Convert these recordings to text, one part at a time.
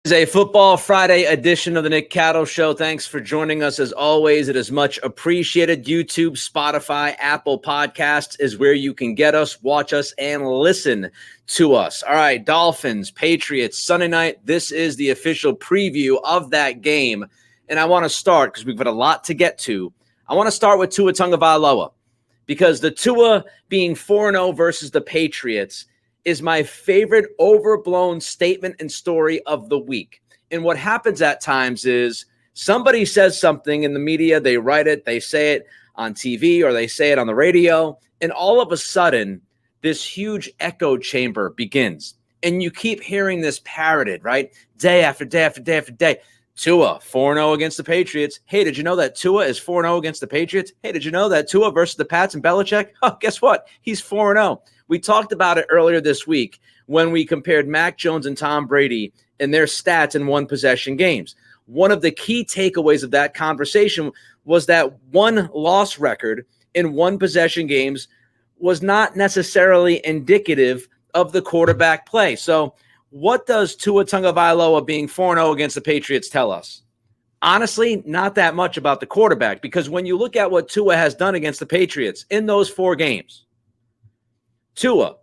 Is a Football Friday edition of the Nick Cattle Show. Thanks for joining us. As always, it is much appreciated. YouTube, Spotify, Apple Podcasts is where you can get us, watch us, and listen to us. All right, Dolphins, Patriots, Sunday night. This is the official preview of that game. And I want to start, because we've got a lot to get to, I want to start with Tua Tagovailoa, because the Tua being 4-0 versus the Patriots is my favorite overblown statement and story of the week. And what happens at times is somebody says something in the media, they write it, they say it on TV, or they say it on the radio, and all of a sudden, this huge echo chamber begins. And you keep hearing this parroted, right? Day after day after day after day. Tua, 4-0 against the Patriots. Hey, did you know that Tua is 4-0 against the Patriots? Hey, did you know that Tua versus the Pats and Belichick? Oh, guess what? He's 4-0. We talked about it earlier this week when we compared Mac Jones and Tom Brady and their stats in one-possession games. One of the key takeaways of that conversation was that one loss record in one-possession games was not necessarily indicative of the quarterback play. So what does Tua Tagovailoa being 4-0 against the Patriots tell us? Honestly, not that much about the quarterback, because when you look at what Tua has done against the Patriots in those 4 games, Tua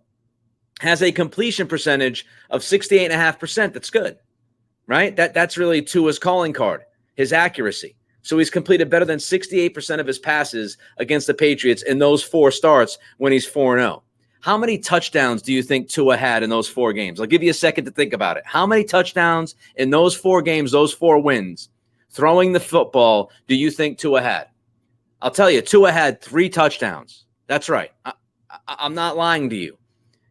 has a completion percentage of 68.5%. That's good, right? That's really Tua's calling card, his accuracy. So he's completed better than 68% of his passes against the Patriots in those 4 starts when he's 4-0. How many touchdowns do you think Tua had in those 4 games? I'll give you a second to think about it. How many touchdowns in those 4 games, those 4 wins, throwing the football, do you think Tua had? I'll tell you, Tua had 3 touchdowns. That's right. I'm not lying to you.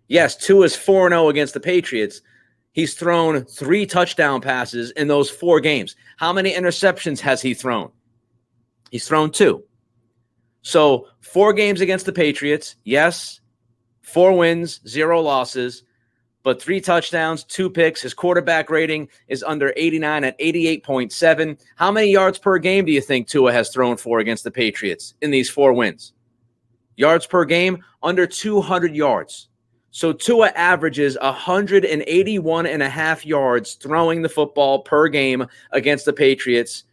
Yes, Tua's 4-0 against the Patriots. He's thrown 3 touchdown passes in those 4 games. How many interceptions has he thrown? He's thrown 2. So 4 games against the Patriots, yes. 4 wins, 0 losses, but 3 touchdowns, 2 picks. His quarterback rating is under 89 at 88.7. How many yards per game do you think Tua has thrown for against the Patriots in these 4 wins? Yards per game, under 200 yards. So Tua averages 181.5 yards throwing the football per game against the Patriots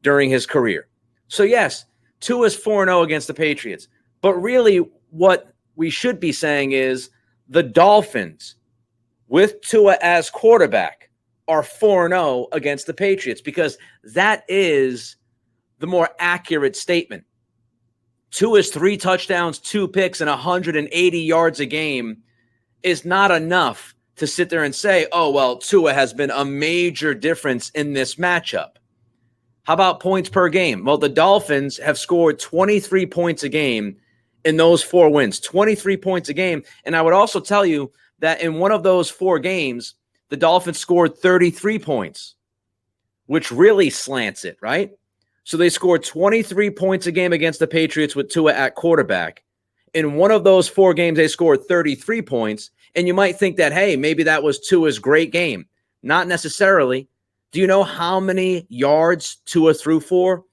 during his career. So yes, Tua's 4-0 against the Patriots. But really what we should be saying is the Dolphins, with Tua as quarterback, are 4-0 against the Patriots, because that is the more accurate statement. Tua's 3 touchdowns, 2 picks, and 180 yards a game is not enough to sit there and say, oh, well, Tua has been a major difference in this matchup. How about points per game? Well, the Dolphins have scored 23 points a game in those 4 wins, 23 points a game. And I would also tell you that in one of those 4 games, the Dolphins scored 33 points, which really slants it, right? So they scored 23 points a game against the Patriots with Tua at quarterback. In one of those 4 games, they scored 33 points. And you might think that, hey, maybe that was Tua's great game. Not necessarily. Do you know how many yards Tua threw for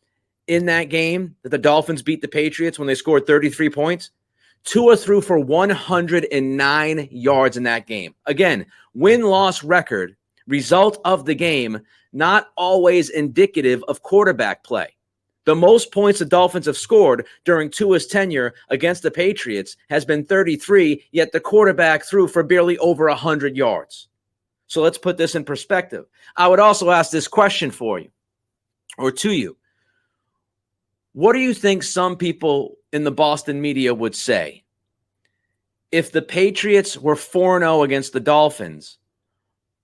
in that game that the Dolphins beat the Patriots when they scored 33 points? Tua threw for 109 yards in that game. Again, win-loss record, result of the game, not always indicative of quarterback play. The most points the Dolphins have scored during Tua's tenure against the Patriots has been 33, yet the quarterback threw for barely over 100 yards. So let's put this in perspective. I would also ask this question for you, or to you. What do you think some people in the Boston media would say if the Patriots were 4-0 against the Dolphins,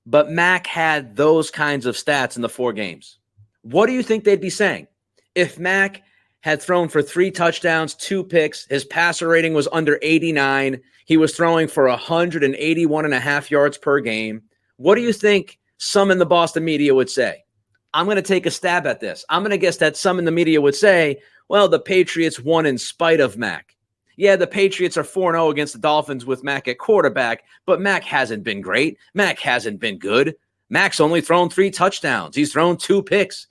but Mac had those kinds of stats in the 4 games? What do you think they'd be saying? If Mac had thrown for 3 touchdowns, 2 picks, his passer rating was under 89, he was throwing for 181.5 yards per game, what do you think some in the Boston media would say? I'm going to take a stab at this. I'm going to guess that some in the media would say, well, the Patriots won in spite of Mac. Yeah, the Patriots are 4-0 against the Dolphins with Mac at quarterback, but Mac hasn't been great. Mac hasn't been good. Mac's only thrown 3 touchdowns. He's thrown 2 picks.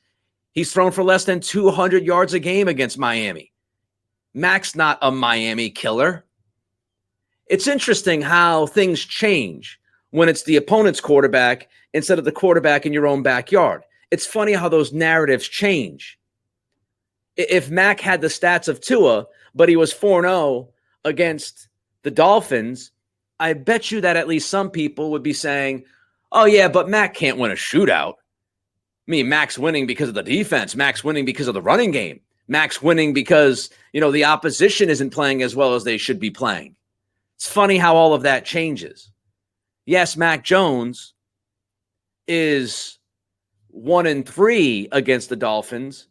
He's thrown for less than 200 yards a game against Miami. Mac's not a Miami killer. It's interesting how things change when it's the opponent's quarterback instead of the quarterback in your own backyard. It's funny how those narratives change. If Mac had the stats of Tua, but he was 4-0 against the Dolphins, I bet you that at least some people would be saying, oh, yeah, but Mac can't win a shootout. I mean, Mac's winning because of the defense. Mac's winning because of the running game. Mac's winning because, the opposition isn't playing as well as they should be playing. It's funny how all of that changes. Yes, Mac Jones is 1-3 against the Dolphins,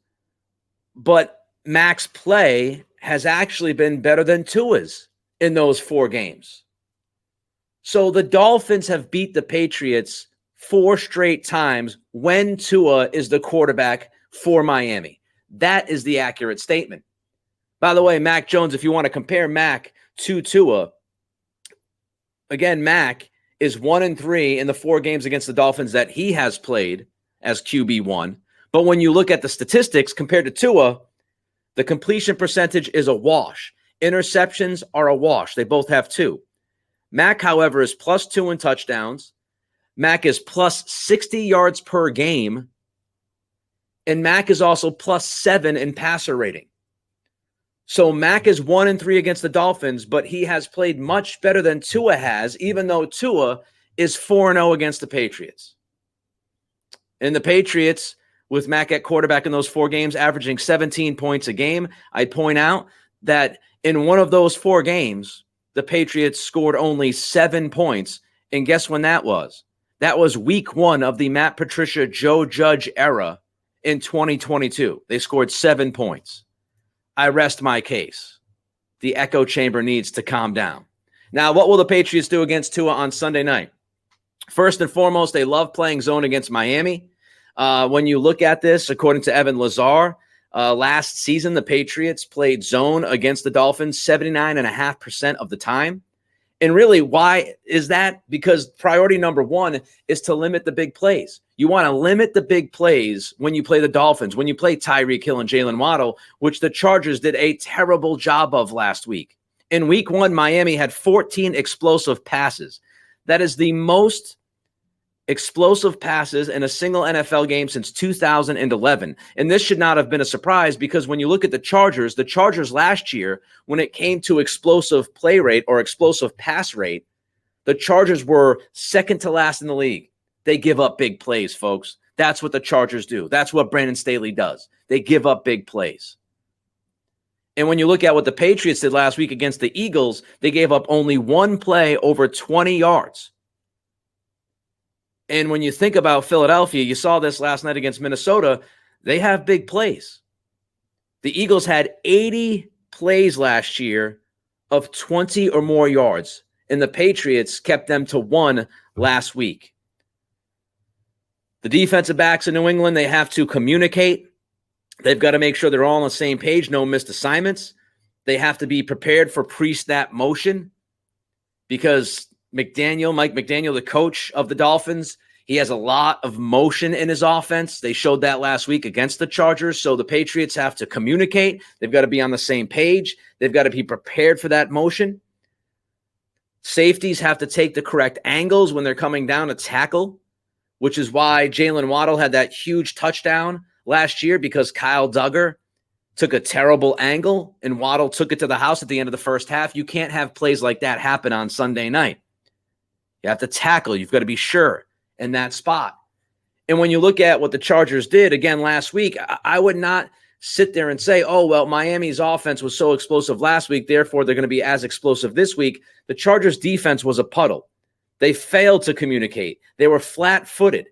but Mac's play has actually been better than Tua's in those 4 games. So the Dolphins have beat the Patriots 4 straight times when Tua is the quarterback for Miami. That is the accurate statement. By the way, Mac Jones, if you want to compare Mac to Tua, again, Mac is 1-3 in the 4 games against the Dolphins that he has played as QB1. But when you look at the statistics compared to Tua, the completion percentage is a wash. Interceptions are a wash. They both have 2. Mac, however, is +2 in touchdowns. Mac is +60 yards per game. And Mac is also +7 in passer rating. So Mac is 1-3 against the Dolphins, but he has played much better than Tua has, even though Tua is 4-0 against the Patriots. And the Patriots, with Mac at quarterback in those 4 games, averaging 17 points a game, I'd point out that in one of those 4 games, the Patriots scored only 7 points. And guess when that was? That was week 1 of the Matt Patricia, Joe Judge era in 2022. They scored 7 points. I rest my case. The echo chamber needs to calm down. Now, what will the Patriots do against Tua on Sunday night? First and foremost, they love playing zone against Miami. When you look at this, according to Evan Lazar, last season, the Patriots played zone against the Dolphins 79.5% of the time. And really, why is that? Because priority number 1 is to limit the big plays. You want to limit the big plays when you play the Dolphins, when you play Tyreek Hill and Jalen Waddle, which the Chargers did a terrible job of last week. In week 1, Miami had 14 explosive passes. That is the most explosive passes in a single NFL game since 2011. And this should not have been a surprise because when you look at the Chargers last year, when it came to explosive play rate or explosive pass rate, the Chargers were second to last in the league. They give up big plays, folks. That's what the Chargers do. That's what Brandon Staley does. They give up big plays. And when you look at what the Patriots did last week against the Eagles, they gave up only 1 play over 20 yards. And when you think about Philadelphia, you saw this last night against Minnesota, they have big plays. The Eagles had 80 plays last year of 20 or more yards, and the Patriots kept them to 1 last week. The defensive backs in New England, they have to communicate. They've got to make sure they're all on the same page, no missed assignments. They have to be prepared for pre-snap motion because Mike McDaniel, the coach of the Dolphins, he has a lot of motion in his offense. They showed that last week against the Chargers. So the Patriots have to communicate. They've got to be on the same page. They've got to be prepared for that motion. Safeties have to take the correct angles when they're coming down to tackle, which is why Jalen Waddle had that huge touchdown last year because Kyle Duggar took a terrible angle and Waddle took it to the house at the end of the first half. You can't have plays like that happen on Sunday night. You have to tackle. You've got to be sure in that spot. And when you look at what the Chargers did again last week, I would not sit there and say, oh, well, Miami's offense was so explosive last week, therefore they're going to be as explosive this week. The Chargers defense was a puddle. They failed to communicate. They were flat-footed.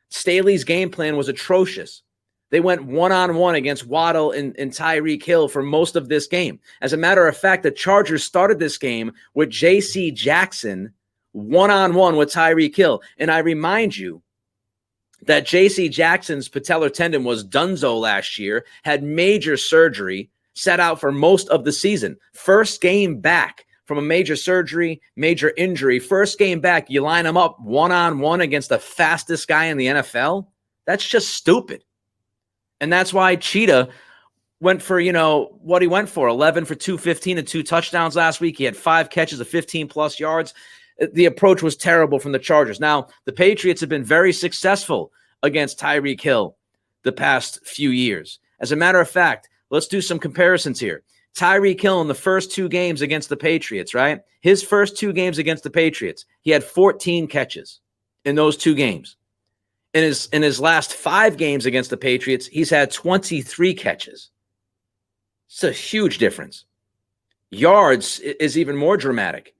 Staley's game plan was atrocious. They went one-on-one against Waddle and Tyreek Hill for most of this game. As a matter of fact, the Chargers started this game with J.C. Jackson one-on-one with Tyreek Hill. And I remind you that J.C. Jackson's patellar tendon was donezo last year, had major surgery, sat out for most of the season. First game back from a major surgery, major injury. First game back, you line him up one-on-one against the fastest guy in the NFL? That's just stupid. And that's why Cheetah went for, what he went for, 11 for 215 and 2 touchdowns last week. He had 5 catches of 15-plus yards. The approach was terrible from the Chargers. Now, the Patriots have been very successful against Tyreek Hill the past few years. As a matter of fact, let's do some comparisons here. Tyreek Hill in the first 2 games against the Patriots, right? His first 2 games against the Patriots, he had 14 catches in those 2 games. In his last 5 games against the Patriots, he's had 23 catches. It's a huge difference. Yards is even more dramatic.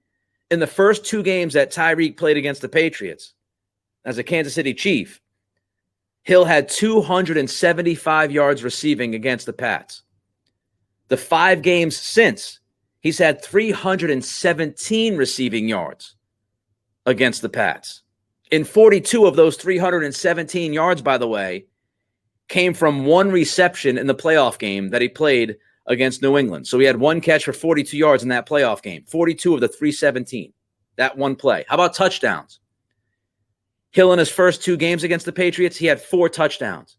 In the first 2 games that Tyreek played against the Patriots as a Kansas City Chief, Hill had 275 yards receiving against the Pats. The 5 games since, he's had 317 receiving yards against the Pats. In 42 of those 317 yards, by the way, came from 1 reception in the playoff game that he played against New England. So he had 1 catch for 42 yards in that playoff game, 42 of the 317, that 1 play. How about touchdowns? Hill in his first 2 games against the Patriots, he had 4 touchdowns.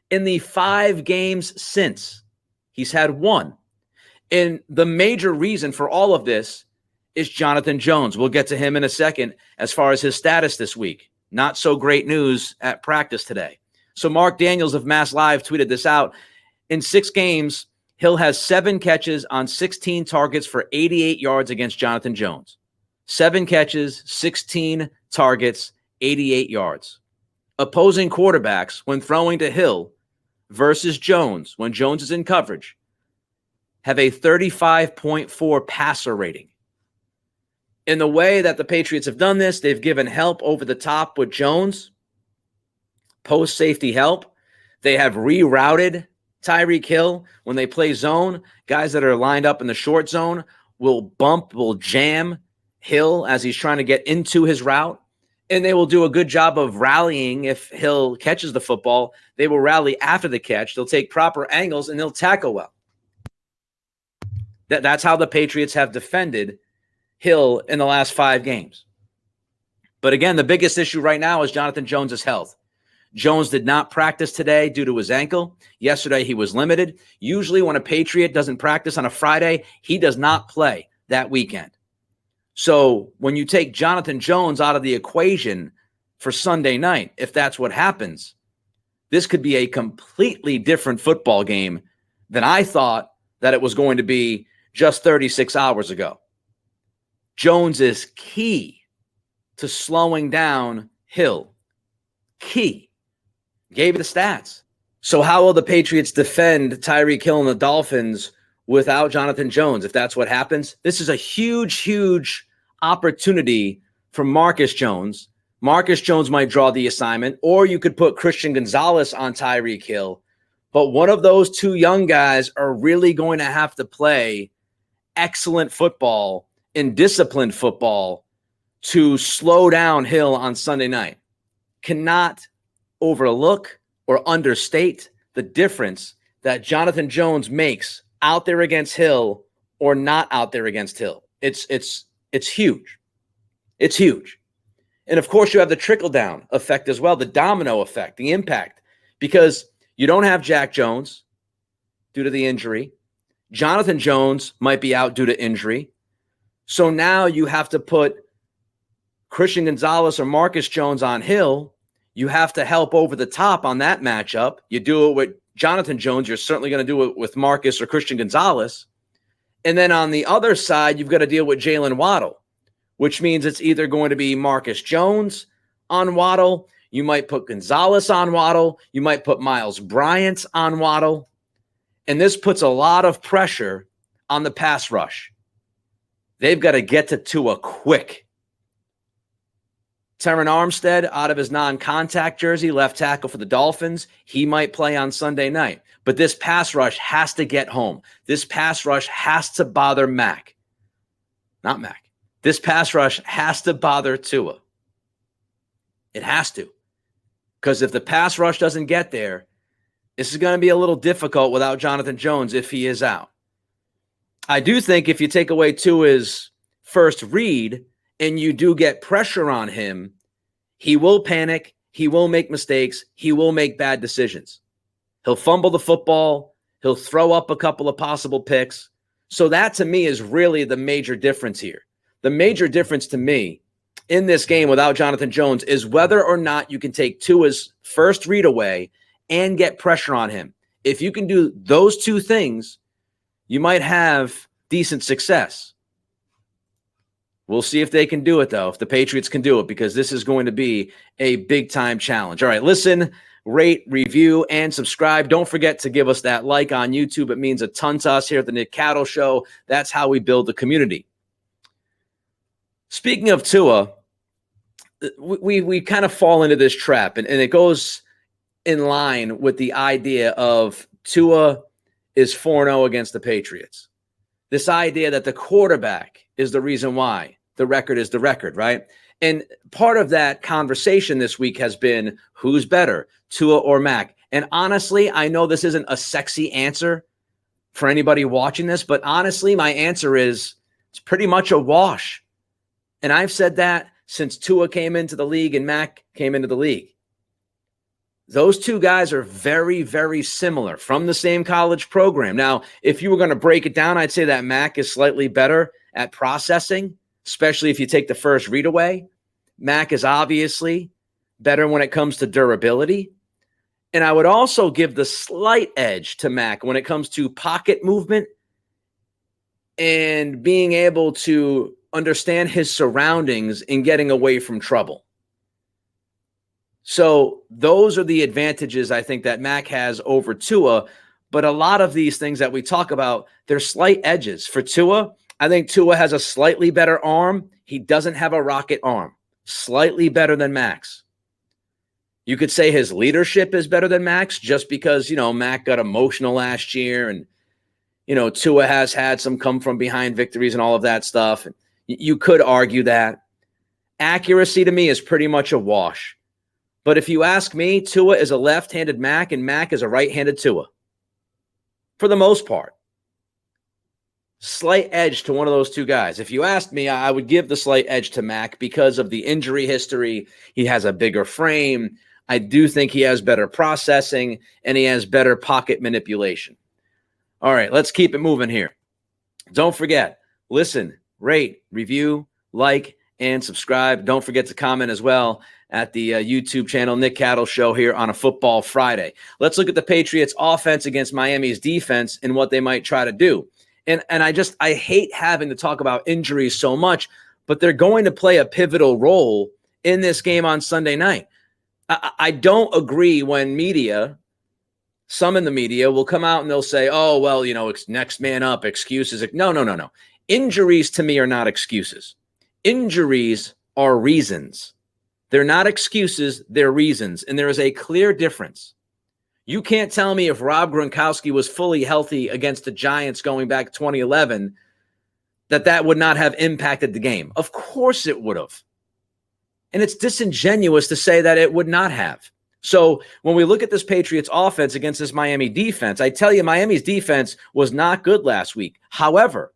In the 5 games since, he's had 1. And the major reason for all of this is Jonathan Jones. We'll get to him in a second as far as his status this week. Not so great news at practice today. So Mark Daniels of Mass Live tweeted this out. In 6 games, Hill has 7 catches on 16 targets for 88 yards against Jonathan Jones. 7 catches, 16 targets, 88 yards. Opposing quarterbacks, when throwing to Hill versus Jones, when Jones is in coverage, have a 35.4 passer rating. In the way that the Patriots have done this, they've given help over the top with Jones, post safety help. They have rerouted Tyreek Hill when they play zone. Guys that are lined up in the short zone will jam Hill as he's trying to get into his route. And they will do a good job of rallying if Hill catches the football. They will rally after the catch. They'll take proper angles and they'll tackle well. That's how the Patriots have defended Hill in the last 5 games. But again, the biggest issue right now is Jonathan Jones' health. Jones did not practice today due to his ankle. Yesterday, he was limited. Usually when a Patriot doesn't practice on a Friday, he does not play that weekend. So when you take Jonathan Jones out of the equation for Sunday night, if that's what happens, this could be a completely different football game than I thought that it was going to be just 36 hours ago. Jones is key to slowing down Hill. Key. Gave you the stats. So how will the Patriots defend Tyreek Hill and the Dolphins without Jonathan Jones? If that's what happens, this is a huge, huge opportunity for Marcus Jones. Marcus Jones might draw the assignment, or you could put Christian Gonzalez on Tyreek Hill. But one of those 2 young guys are really going to have to play excellent football and disciplined football to slow down Hill on Sunday night. Cannot overlook or understate the difference that Jonathan Jones makes out there against Hill or not out there against Hill. It's huge. It's huge. And of course, you have the trickle-down effect as well, the domino effect, the impact, because you don't have Jack Jones due to the injury. Jonathan Jones might be out due to injury. So now you have to put Christian Gonzalez or Marcus Jones on Hill. You have to help over the top on that matchup. You do it with Jonathan Jones. You're certainly going to do it with Marcus or Christian Gonzalez. And then on the other side, you've got to deal with Jalen Waddle, which means it's either going to be Marcus Jones on Waddle. You might put Gonzalez on Waddle. You might put Miles Bryant on Waddle. And this puts a lot of pressure on the pass rush. They've got to get to Tua quick. Terron Armstead, out of his non-contact jersey, left tackle for the Dolphins, he might play on Sunday night. But this pass rush has to get home. This pass rush has to bother Mac. Not Mac. This pass rush has to bother Tua. It has to. Because if the pass rush doesn't get there, this is going to be a little difficult without Jonathan Jones if he is out. I do think if you take away Tua's first read and you do get pressure on him, he will panic, he will make mistakes, he will make bad decisions. He'll fumble the football, he'll throw up a couple of possible picks. So that to me is really the major difference here. The major difference to me in this game without Jonathan Jones is whether or not you can take Tua's first read away and get pressure on him. If you can do those two things, you might have decent success. We'll see if they can do it, though, if the Patriots can do it, because this is going to be a big-time challenge. All right, listen, rate, review, and subscribe. Don't forget to give us that like on YouTube. It means a ton to us here at the Nick Cattle Show. That's how we build the community. Speaking of Tua, we kind of fall into this trap, and it goes in line with the idea of Tua is 4-0 against the Patriots. This idea that the quarterback is the reason why the record is the record, right? And part of that conversation this week has been who's better, Tua or Mac? And honestly, I know this isn't a sexy answer for anybody watching this, but honestly, my answer is it's pretty much a wash. And I've said that since Tua came into the league and Mac came into the league. Those two guys are very, very similar from the same college program. Now, if you were going to break it down, I'd say that Mac is slightly better at processing, especially if you take the first read away. Mac is obviously better when it comes to durability. And I would also give the slight edge to Mac when it comes to pocket movement and being able to understand his surroundings and getting away from trouble. So those are the advantages I think that Mac has over Tua. But a lot of these things that we talk about, they're slight edges. For Tua, I think Tua has a slightly better arm. He doesn't have a rocket arm. Slightly better than Mac's. You could say his leadership is better than Mac's just because, Mac got emotional last year and, Tua has had some come from behind victories and all of that stuff. You could argue that. Accuracy to me is pretty much a wash. But if you ask me, Tua is a left-handed Mac and Mac is a right-handed Tua. For the most part. Slight edge to one of those two guys. If you asked me, I would give the slight edge to Mac because of the injury history. He has a bigger frame. I do think he has better processing and he has better pocket manipulation. All right, let's keep it moving here. Don't forget, listen, rate, review, like, and subscribe. Don't forget to comment as well at the YouTube channel, Nick Cattle Show, here on a Football Friday. Let's look at the Patriots' offense against Miami's defense and what they might try to do. And I hate having to talk about injuries so much, but they're going to play a pivotal role in this game on Sunday night. I don't agree when some in the media will come out and they'll say, oh, well, it's next man up, excuses. No. Injuries to me are not excuses. Injuries are reasons. They're not excuses, they're reasons. And there is a clear difference. You can't tell me if Rob Gronkowski was fully healthy against the Giants going back 2011, that would not have impacted the game. Of course it would have. And it's disingenuous to say that it would not have. So when we look at this Patriots offense against this Miami defense, I tell you, Miami's defense was not good last week. However,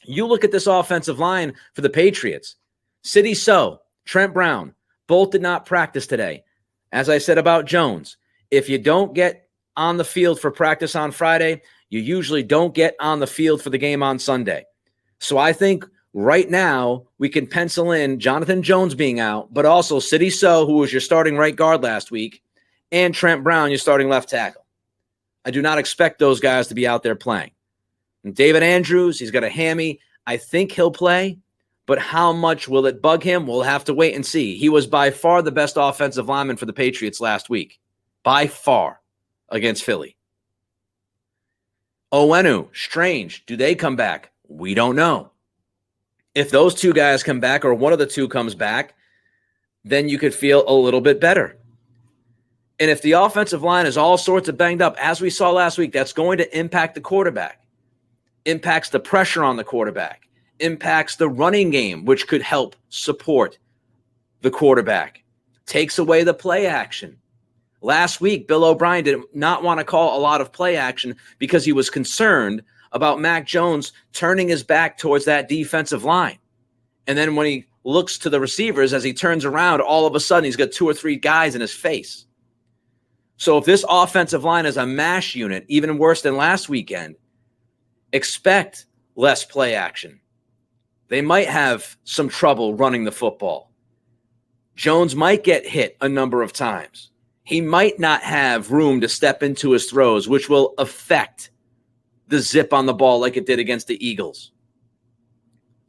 you look at this offensive line for the Patriots, Sidney So, Trent Brown, both did not practice today. As I said about Jones, if you don't get on the field for practice on Friday, you usually don't get on the field for the game on Sunday. So I think right now we can pencil in Jonathan Jones being out, but also Sidney So, who was your starting right guard last week, and Trent Brown, your starting left tackle. I do not expect those guys to be out there playing. And David Andrews, he's got a hammy. I think he'll play, but how much will it bug him? We'll have to wait and see. He was by far the best offensive lineman for the Patriots last week. By far against Philly. Owenu, Strange, do they come back? We don't know. If those two guys come back or one of the two comes back, then you could feel a little bit better. And if the offensive line is all sorts of banged up, as we saw last week, that's going to impact the quarterback, impacts the pressure on the quarterback, impacts the running game, which could help support the quarterback, takes away the play action. Last week, Bill O'Brien did not want to call a lot of play action because he was concerned about Mac Jones turning his back towards that defensive line. And then when he looks to the receivers, as he turns around, all of a sudden he's got two or three guys in his face. So if this offensive line is a mash unit, even worse than last weekend, expect less play action. They might have some trouble running the football. Jones might get hit a number of times. He might not have room to step into his throws, which will affect the zip on the ball like it did against the Eagles.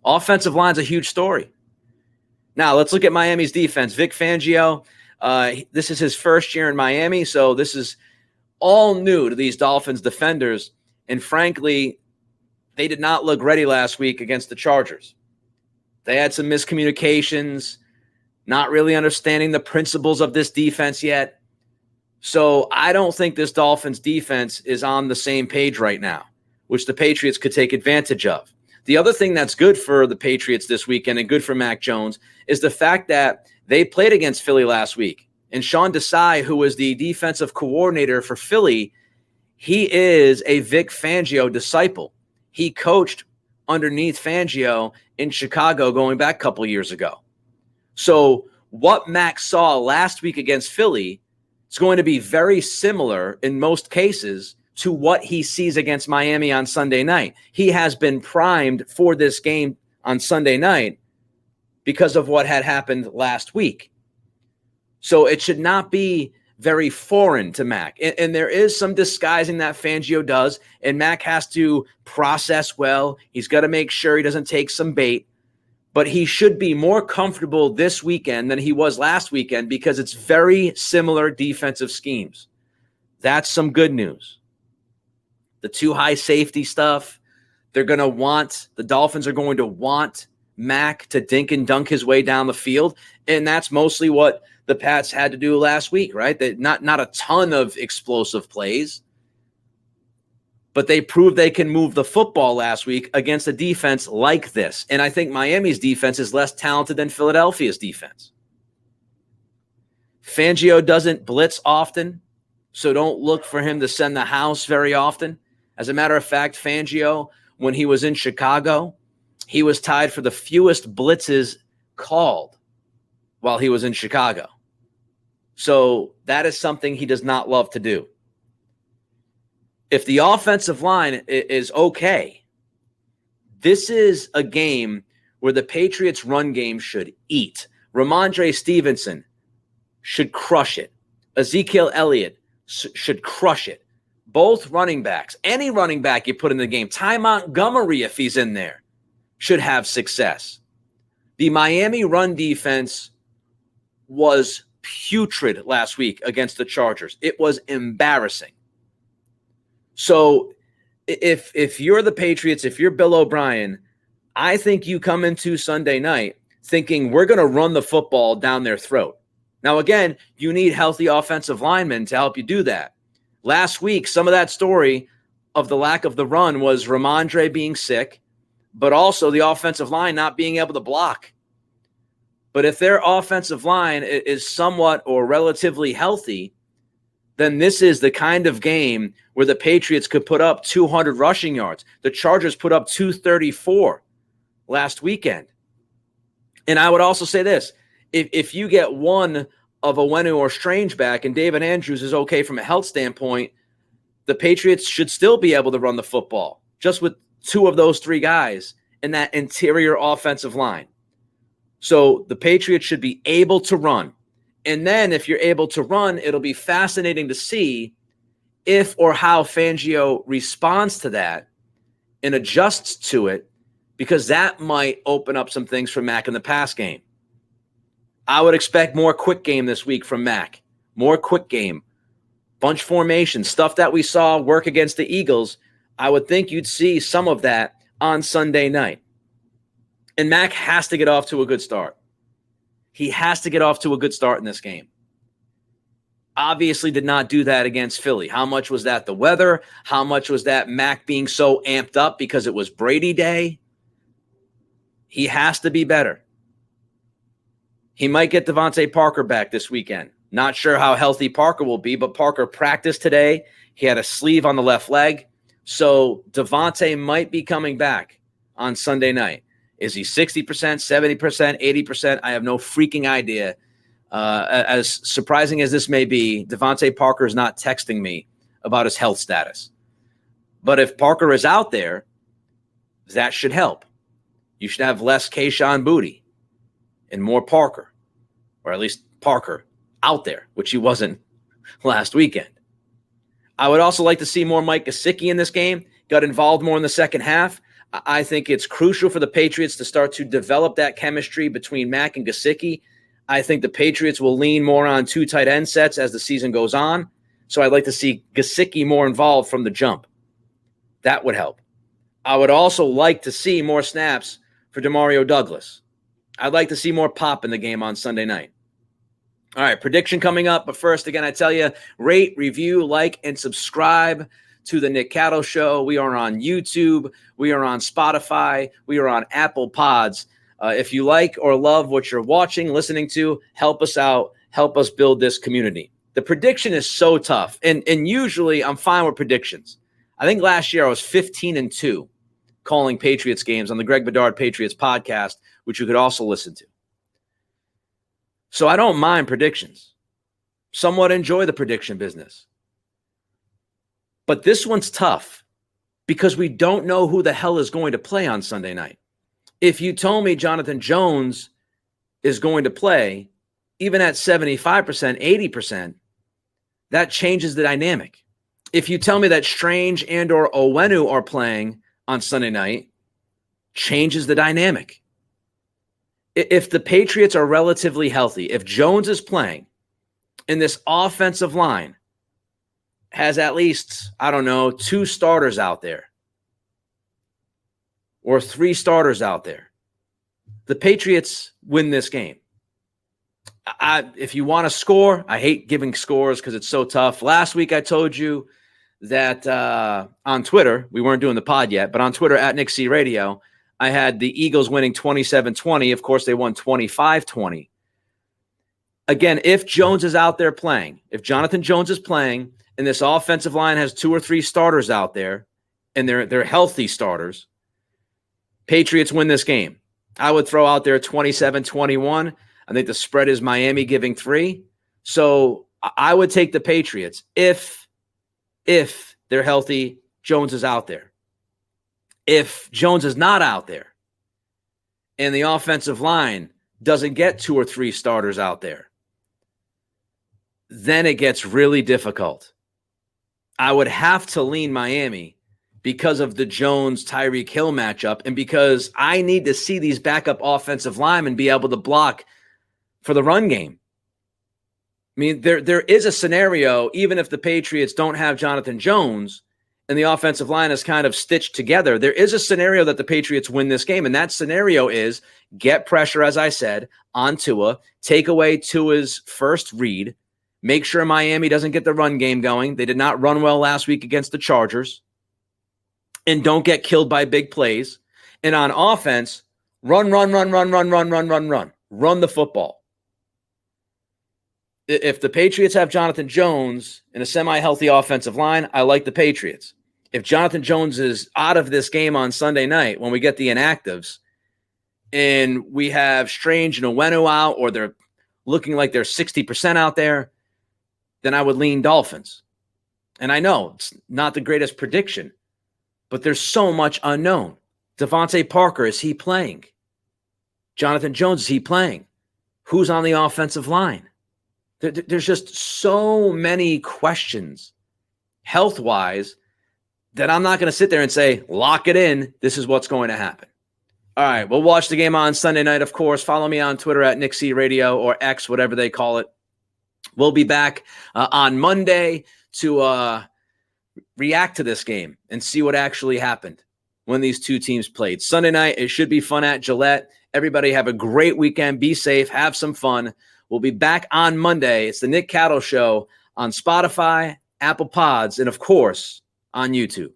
Offensive line's a huge story. Now, let's look at Miami's defense. Vic Fangio, this is his first year in Miami, so this is all new to these Dolphins defenders. And frankly, they did not look ready last week against the Chargers. They had some miscommunications, not really understanding the principles of this defense yet. So I don't think this Dolphins defense is on the same page right now, which the Patriots could take advantage of. The other thing that's good for the Patriots this weekend and good for Mac Jones is the fact that they played against Philly last week. And Sean Desai, who was the defensive coordinator for Philly, he is a Vic Fangio disciple. He coached underneath Fangio in Chicago going back a couple years ago. So what Mac saw last week against Philly is going to be very similar in most cases to what he sees against Miami on Sunday night. He has been primed for this game on Sunday night because of what had happened last week. So it should not be very foreign to Mac. And there is some disguising that Fangio does, and Mac has to process well. He's got to make sure he doesn't take some bait. But he should be more comfortable this weekend than he was last weekend because it's very similar defensive schemes. That's some good news. The too high safety stuff, the Dolphins are going to want Mac to dink and dunk his way down the field. And that's mostly what the Pats had to do last week, right? Not a ton of explosive plays, but they proved they can move the football last week against a defense like this. And I think Miami's defense is less talented than Philadelphia's defense. Fangio doesn't blitz often, so don't look for him to send the house very often. As a matter of fact, Fangio, when he was in Chicago, he was tied for the fewest blitzes called while he was in Chicago. So that is something he does not love to do. If the offensive line is okay, this is a game where the Patriots' run game should eat. Ramondre Stevenson should crush it. Ezekiel Elliott should crush it. Both running backs, any running back you put in the game, Ty Montgomery, if he's in there, should have success. The Miami run defense was putrid last week against the Chargers. It was embarrassing. So if you're the Patriots, if you're Bill O'Brien, I think you come into Sunday night thinking we're going to run the football down their throat. Now, again, you need healthy offensive linemen to help you do that. Last week, some of that story of the lack of the run was Ramondre being sick, but also the offensive line not being able to block. But if their offensive line is somewhat or relatively healthy, then this is the kind of game where the Patriots could put up 200 rushing yards. The Chargers put up 234 last weekend. And I would also say this, if you get one of Owenu or Strange back and David Andrews is okay from a health standpoint, the Patriots should still be able to run the football just with two of those three guys in that interior offensive line. So the Patriots should be able to run. And then if you're able to run, it'll be fascinating to see if or how Fangio responds to that and adjusts to it, because that might open up some things for Mac in the pass game. I would expect more quick game this week from Mac. More quick game. Bunch formation, stuff that we saw work against the Eagles. I would think you'd see some of that on Sunday night. And Mac has to get off to a good start. He has to get off to a good start in this game. Obviously did not do that against Philly. How much was that the weather? How much was that Mac being so amped up because it was Brady Day? He has to be better. He might get Devontae Parker back this weekend. Not sure how healthy Parker will be, but Parker practiced today. He had a sleeve on the left leg. So Devontae might be coming back on Sunday night. Is he 60%, 70%, 80%? I have no freaking idea. As surprising as this may be, Devontae Parker is not texting me about his health status. But if Parker is out there, that should help. You should have less Kayshon Boutte and more Parker, or at least Parker out there, which he wasn't last weekend. I would also like to see more Mike Gesicki in this game, got involved more in the second half. I think it's crucial for the Patriots to start to develop that chemistry between Mack and Gesicki. I think the Patriots will lean more on 2 tight end sets as the season goes on. So I'd like to see Gesicki more involved from the jump. That would help. I would also like to see more snaps for Demario Douglas. I'd like to see more pop in the game on Sunday night. All right, prediction coming up. But first, again, I tell you, rate, review, like, and subscribe to the Nick Cattle Show. We are on YouTube. We are on Spotify. We are on Apple Pods. If you like or love what you're watching, listening to, help us out. Help us build this community. The prediction is so tough. And usually I'm fine with predictions. I think last year I was 15-2 calling Patriots games on the Greg Bedard Patriots podcast, which you could also listen to. So I don't mind predictions. Somewhat enjoy the prediction business. But this one's tough because we don't know who the hell is going to play on Sunday night. If you told me Jonathan Jones is going to play, even at 75%, 80%, that changes the dynamic. If you tell me that Strange and or Owenu are playing on Sunday night, changes the dynamic. If the Patriots are relatively healthy, if Jones is playing, and this offensive line has at least, 2 starters out there or 3 starters out there, the Patriots win this game. If you want to score, I hate giving scores because it's so tough. Last week I told you that on Twitter, we weren't doing the pod yet, but on Twitter at Nick C Radio, I had the Eagles winning 27-20. Of course, they won 25-20. Again, if Jones is out there playing, if Jonathan Jones is playing, and this offensive line has 2 or 3 starters out there, and they're healthy starters, Patriots win this game. I would throw out there 27-21. I think the spread is Miami giving 3. So I would take the Patriots if they're healthy, Jones is out there. If Jones is not out there and the offensive line doesn't get 2 or 3 starters out there, then it gets really difficult. I would have to lean Miami because of the Jones-Tyreek Hill matchup and because I need to see these backup offensive linemen be able to block for the run game. I mean, there is a scenario, even if the Patriots don't have Jonathan Jones and the offensive line is kind of stitched together, there is a scenario that the Patriots win this game. And that scenario is get pressure, as I said, on Tua, take away Tua's first read, make sure Miami doesn't get the run game going. They did not run well last week against the Chargers. And don't get killed by big plays. And on offense, run the football. If the Patriots have Jonathan Jones in a semi-healthy offensive line, I like the Patriots. If Jonathan Jones is out of this game on Sunday night when we get the inactives and we have Strange and Owenu out or they're looking like they're 60% out there, then I would lean Dolphins. And I know it's not the greatest prediction, but there's so much unknown. Devontae Parker, is he playing? Jonathan Jones, is he playing? Who's on the offensive line? There's just so many questions health-wise that I'm not going to sit there and say, lock it in. This is what's going to happen. All right, we'll watch the game on Sunday night, of course. Follow me on Twitter at Nick C Radio or X, whatever they call it. We'll be back on Monday to react to this game and see what actually happened when these two teams played. Sunday night, it should be fun at Gillette. Everybody have a great weekend. Be safe. Have some fun. We'll be back on Monday. It's the Nick Cattle Show on Spotify, Apple Pods, and, of course, on YouTube.